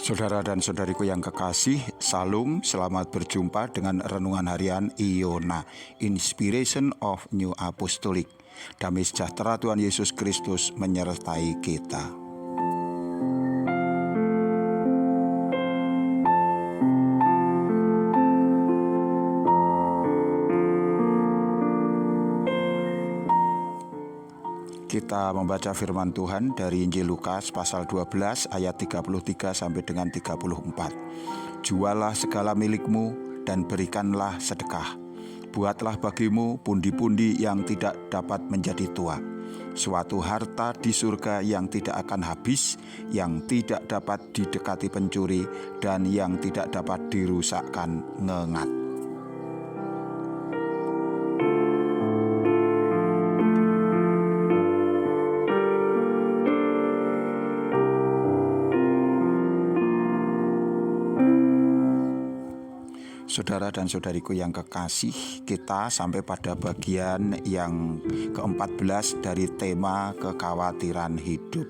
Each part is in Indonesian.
Saudara dan saudariku yang kekasih, Salam, selamat berjumpa dengan Renungan Harian Iona, Inspiration of New Apostolic. Damai sejahtera Tuhan Yesus Kristus menyertai kita. Kita membaca firman Tuhan dari Injil Lukas pasal 12 ayat 33 sampai dengan 34. Jualah segala milikmu dan berikanlah sedekah. Buatlah bagimu pundi-pundi yang tidak dapat menjadi tua, suatu harta di surga yang tidak akan habis, yang tidak dapat didekati pencuri, dan yang tidak dapat dirusakkan ngengat. Saudara dan saudariku yang kekasih, kita sampai pada bagian yang ke-14 dari tema kekhawatiran hidup.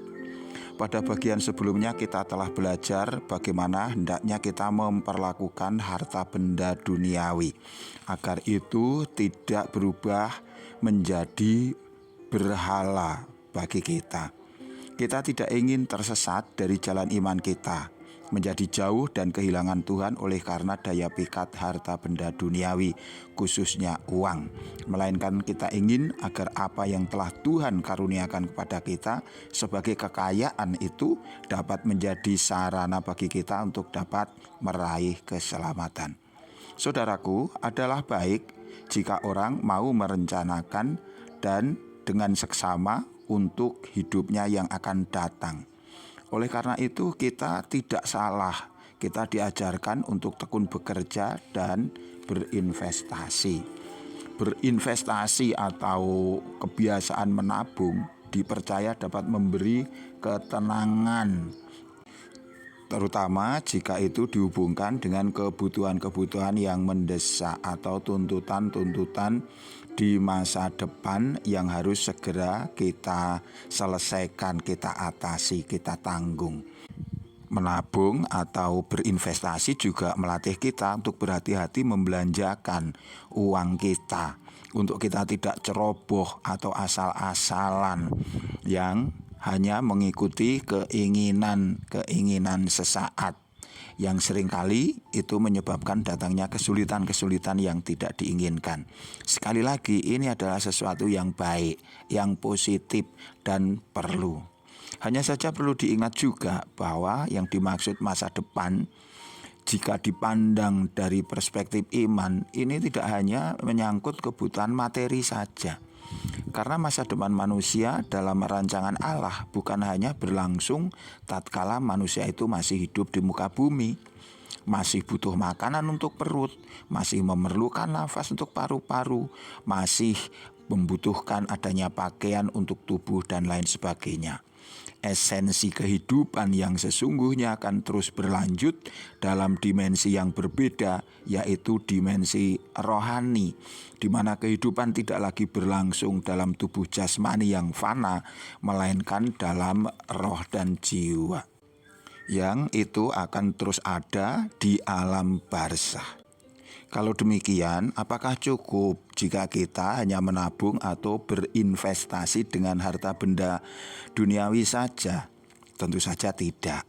Pada bagian sebelumnya kita telah belajar bagaimana hendaknya kita memperlakukan harta benda duniawi agar itu tidak berubah menjadi berhala bagi kita. Kita tidak ingin tersesat dari jalan iman kita, menjadi jauh dan kehilangan Tuhan oleh karena daya pikat harta benda duniawi, khususnya uang. Melainkan kita ingin agar apa yang telah Tuhan karuniakan kepada kita sebagai kekayaan itu dapat menjadi sarana bagi kita untuk dapat meraih keselamatan. Saudaraku, adalah baik jika orang mau merencanakan dan dengan seksama untuk hidupnya yang akan datang. Oleh karena itu kita tidak salah, kita diajarkan untuk tekun bekerja dan berinvestasi. Berinvestasi atau kebiasaan menabung dipercaya dapat memberi ketenangan, terutama jika itu dihubungkan dengan kebutuhan-kebutuhan yang mendesak atau tuntutan-tuntutan di masa depan yang harus segera kita selesaikan, kita atasi, kita tanggung. Menabung atau berinvestasi juga melatih kita untuk berhati-hati membelanjakan uang kita, untuk kita tidak ceroboh atau asal-asalan yang hanya mengikuti keinginan sesaat, yang seringkali itu menyebabkan datangnya kesulitan-kesulitan yang tidak diinginkan. Sekali lagi, ini adalah sesuatu yang baik, yang positif dan perlu. Hanya saja perlu diingat juga bahwa yang dimaksud masa depan, jika dipandang dari perspektif iman, ini tidak hanya menyangkut kebutuhan materi saja. Karena masa depan manusia dalam rancangan Allah bukan hanya berlangsung tatkala manusia itu masih hidup di muka bumi, masih butuh makanan untuk perut, masih memerlukan nafas untuk paru-paru, masih membutuhkan adanya pakaian untuk tubuh dan lain sebagainya. Esensi kehidupan yang sesungguhnya akan terus berlanjut dalam dimensi yang berbeda, yaitu dimensi rohani, di mana kehidupan tidak lagi berlangsung dalam tubuh jasmani yang fana, melainkan dalam roh dan jiwa, yang itu akan terus ada di alam barzakh. Kalau demikian, apakah cukup jika kita hanya menabung atau berinvestasi dengan harta benda duniawi saja? Tentu saja tidak.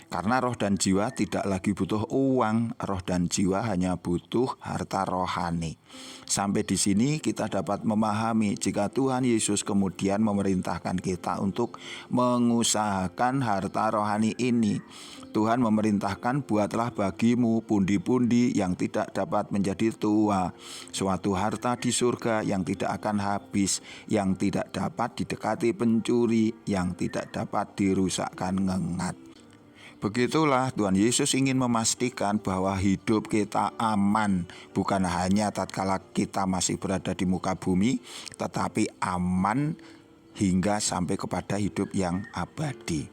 Karena roh dan jiwa tidak lagi butuh uang, roh dan jiwa hanya butuh harta rohani. Sampai di sini kita dapat memahami jika Tuhan Yesus kemudian memerintahkan kita untuk mengusahakan harta rohani ini. Tuhan memerintahkan, buatlah bagimu pundi-pundi yang tidak dapat menjadi tua, suatu harta di surga yang tidak akan habis, yang tidak dapat didekati pencuri, yang tidak dapat dirusakkan ngengat. Begitulah Tuhan Yesus ingin memastikan bahwa hidup kita aman, bukan hanya tatkala kita masih berada di muka bumi, tetapi aman hingga sampai kepada hidup yang abadi.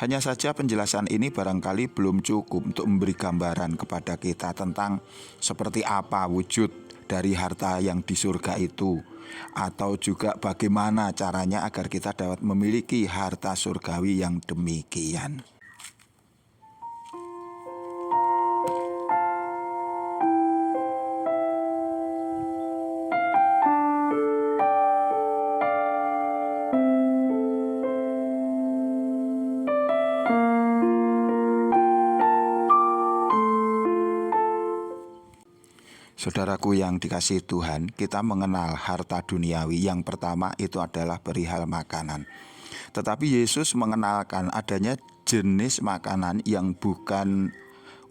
Hanya saja penjelasan ini barangkali belum cukup untuk memberi gambaran kepada kita tentang seperti apa wujud dari harta yang di surga itu, atau juga bagaimana caranya agar kita dapat memiliki harta surgawi yang demikian. Saudaraku yang dikasihi Tuhan, kita mengenal harta duniawi. Yang pertama itu adalah perihal makanan. Tetapi Yesus mengenalkan adanya jenis makanan yang bukan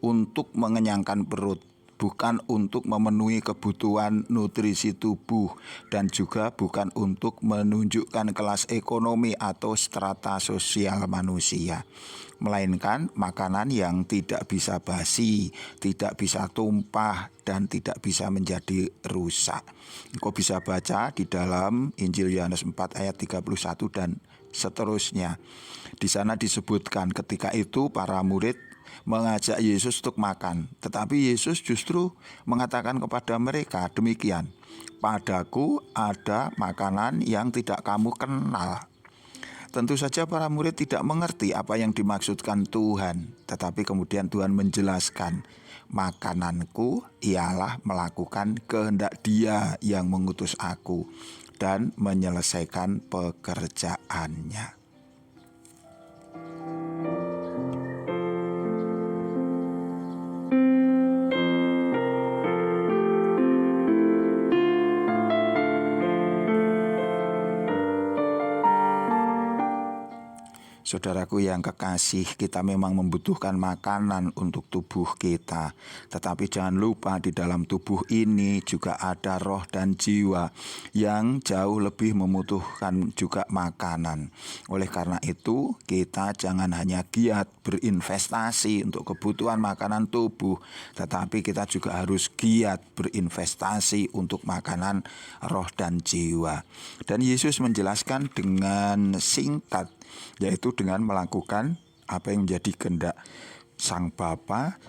untuk mengenyangkan perut, bukan untuk memenuhi kebutuhan nutrisi tubuh, dan juga bukan untuk menunjukkan kelas ekonomi atau strata sosial manusia, melainkan makanan yang tidak bisa basi, tidak bisa tumpah, dan tidak bisa menjadi rusak. Engkau bisa baca di dalam Injil Yohanes 4 ayat 31 dan seterusnya. Di sana disebutkan ketika itu para murid mengajak Yesus untuk makan, tetapi Yesus justru mengatakan kepada mereka demikian, "Padaku ada makanan yang tidak kamu kenal." Tentu saja para murid tidak mengerti apa yang dimaksudkan Tuhan, tetapi kemudian Tuhan menjelaskan, "Makananku ialah melakukan kehendak Dia yang mengutus aku dan menyelesaikan pekerjaannya." Saudaraku yang kekasih, kita memang membutuhkan makanan untuk tubuh kita. Tetapi jangan lupa di dalam tubuh ini juga ada roh dan jiwa yang jauh lebih membutuhkan juga makanan. Oleh karena itu, kita jangan hanya giat berinvestasi untuk kebutuhan makanan tubuh, tetapi kita juga harus giat berinvestasi untuk makanan roh dan jiwa. Dan Yesus menjelaskan dengan singkat, yaitu dengan melakukan apa yang menjadi kehendak Sang Bapa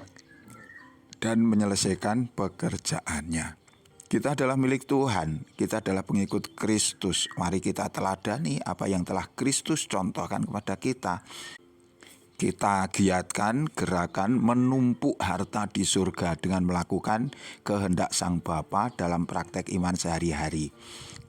dan menyelesaikan pekerjaannya. Kita adalah milik Tuhan, kita adalah pengikut Kristus. Mari kita teladani apa yang telah Kristus contohkan kepada kita. Kita giatkan gerakan menumpuk harta di surga dengan melakukan kehendak Sang Bapa dalam praktek iman sehari-hari.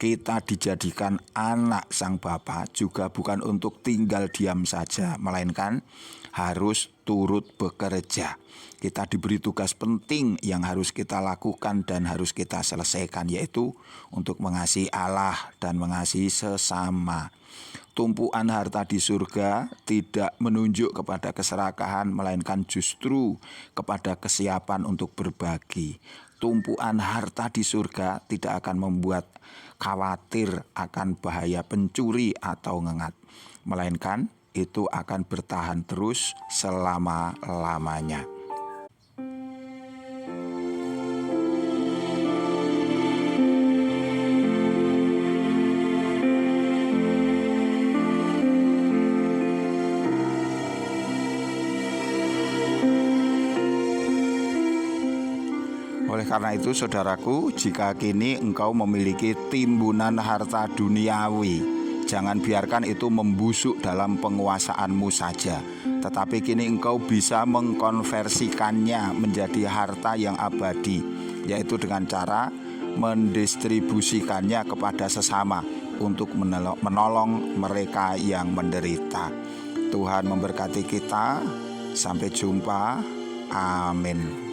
Kita dijadikan anak Sang Bapa juga bukan untuk tinggal diam saja, melainkan harus turut bekerja. Kita diberi tugas penting yang harus kita lakukan dan harus kita selesaikan, yaitu untuk mengasihi Allah dan mengasihi sesama. Tumpuan harta di surga tidak menunjuk kepada keserakahan, melainkan justru kepada kesiapan untuk berbagi. Tumpuan harta di surga tidak akan membuat khawatir akan bahaya pencuri atau ngengat, melainkan itu akan bertahan terus selama-lamanya. Oleh karena itu, saudaraku, jika kini engkau memiliki timbunan harta duniawi, jangan biarkan itu membusuk dalam penguasaanmu saja, tetapi kini engkau bisa mengkonversikannya menjadi harta yang abadi, yaitu dengan cara mendistribusikannya kepada sesama untuk menolong mereka yang menderita. Tuhan memberkati kita. Sampai jumpa. Amin.